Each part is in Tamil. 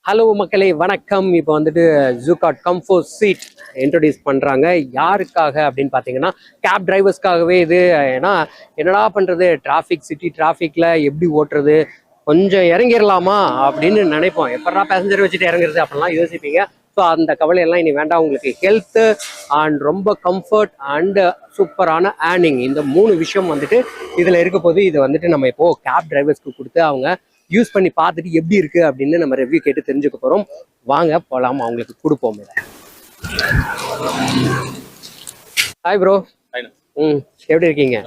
ஹலோ மக்களே வணக்கம். இப்போ வந்துட்டு ஜூகாட் கம்ஃபோர்ட் சீட் இன்ட்ரடியூஸ் பண்ணுறாங்க. யாருக்காக அப்படின்னு பார்த்தீங்கன்னா கேப் டிரைவர்ஸ்க்காகவே இது. ஏன்னா என்னடா பண்ணுறது, சிட்டி டிராஃபிக்கில் எப்படி ஓட்டுறது, கொஞ்சம் இறங்கிடலாமா அப்படின்னு நினைப்போம். எப்படா பேசஞ்சர் வச்சுட்டு இறங்குறது அப்படிலாம் யோசிப்பீங்க. ஸோ அந்த கவலையெல்லாம் இனி வேண்டாம். உங்களுக்கு ஹெல்த்து அண்ட் ரொம்ப கம்ஃபர்ட் அண்டு சூப்பரான ஏர்னிங், இந்த 3 விஷயம் வந்துட்டு இதில் இருக்க போது. இதை வந்துட்டு நம்ம இப்போது கேப் டிரைவர்ஸ்க்கு கொடுத்து அவங்க யூஸ் பண்ணி பார்த்துட்டு எப்படி இருக்கு அப்படின்னு நம்ம ரிவ்யூ கேட்டு தெரிஞ்சுக்க போறோம். வாங்க போலாம், அவங்களுக்கு கொடுப்போம். Hi bro. எப்படி இருக்கீங்க?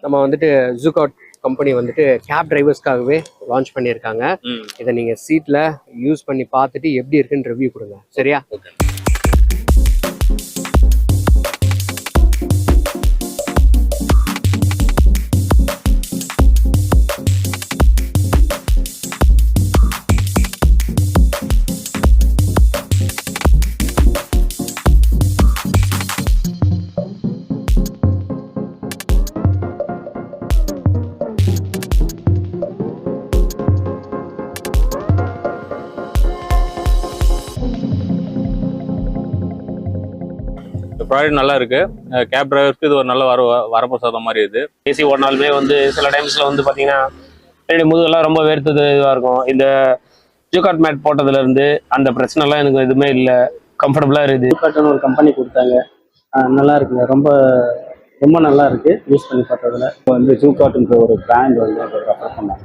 நம்ம வந்துட்டு ஜூகாட் கம்பெனி வந்துட்டு கேப் டிரைவர்ஸ்க்காகவே லான்ச் பண்ணியிருக்காங்க. இதை நீங்க சீட்ல யூஸ் பண்ணி பார்த்துட்டு எப்படி இருக்குன்னு ரிவ்யூ கொடுங்க, சரியா? ப்ராடக்ட் நல்லா இருக்கு. கேப் டிரைவருக்கு இது ஒரு நல்ல வரப்பிரசாதம் மாதிரி. இது ஏசி ஓடினாலுமே சில டைம்ஸ்ல பாத்தீங்கன்னா என்னுடைய முதுகெல்லாம் ரொம்ப வேர்த்தது இதுவாக இருக்கும். இந்த ஜூகாட் மேட் போட்டதுல இருந்து அந்த பிரச்சனை எல்லாம் எனக்கு எதுவுமே இல்லை, கம்ஃபர்டபுளா இருக்குது. ஜூகாட்னு ஒரு கம்பெனி கொடுத்தாங்க, நல்லா இருக்குங்க. ரொம்ப ரொம்ப நல்லா இருக்கு யூஸ் பண்ணி பார்த்ததுல. ஜூகாட்ன்ற ஒரு பிராண்ட் ரெஃபர் பண்ணாங்க.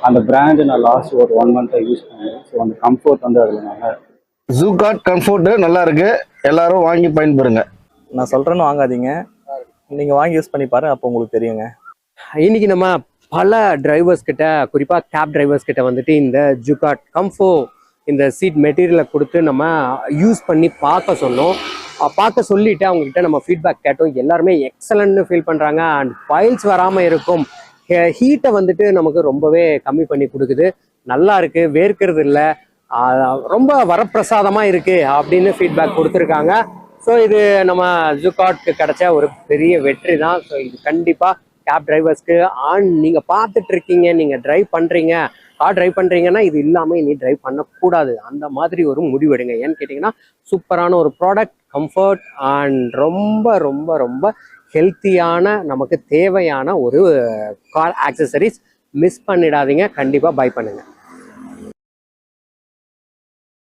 அந்த பிராண்டு நான் லாஸ்ட் ஒரு 1 மந்த் யூஸ் பண்ணேன். ஸோ அந்த கம்ஃபர்ட் அதில் நல்லா ஜூகாட் கம்ஃபர்ட் நல்லா இருக்கு. எல்லாரும் வாங்கி பயன்பெறுங்க. நான் சொல்றேன்னு வாங்காதீங்க, நீங்க வாங்கி யூஸ் பண்ணி பாரு, அப்போ உங்களுக்கு தெரியுங்க. இன்னைக்கு நம்ம பல டிரைவர்ஸ் கிட்ட, குறிப்பா கேப் டிரைவர்ஸ் கிட்ட வந்துட்டு இந்த ஜூகாட் கம்ஃபோ இந்த சீட் மெட்டீரியலை கொடுத்து நம்ம யூஸ் பண்ணி பார்க்க சொன்னோம். பார்க்க சொல்லிட்டு அவங்க கிட்ட நம்ம ஃபீட்பேக் கேட்டோம். எல்லாருமே எக்ஸலண்ட்னு ஃபீல் பண்றாங்க. அண்ட் ஃபைல்ஸ் வராம இருக்கும், ஹீட்டை வந்துட்டு நமக்கு ரொம்பவே கம்மி பண்ணி கொடுக்குது, நல்லா இருக்கு, வேர்க்கிறது இல்லை, ரொம்ப வரப்பிரசாதமா இருக்கு அப்படின்னு ஃபீட்பேக் கொடுத்துருக்காங்க. ஸோ இது நம்ம ஜூகாட்க்கு கிடைச்ச ஒரு பெரிய வெற்றி தான். ஸோ இது கண்டிப்பா கேப் டிரைவர்ஸ்க்கு நீங்க பார்த்துட்டு இருக்கீங்க, நீங்க கார் டிரைவ் பண்றீங்கன்னா இது இல்லாம இனி டிரைவ் பண்ணக்கூடாது, அந்த மாதிரி ஒரு முடிவெடுங்க. ஏன்னு கேட்டீங்கன்னா சூப்பரான ஒரு ப்ராடக்ட், கம்ஃபர்ட் அண்ட் ரொம்ப ரொம்ப ரொம்ப ஹெல்த்தியான, நமக்கு தேவையான ஒரு கார் ஆக்சசரிஸ். மிஸ் பண்ணிடாதீங்க, கண்டிப்பா பை பண்ணுங்க.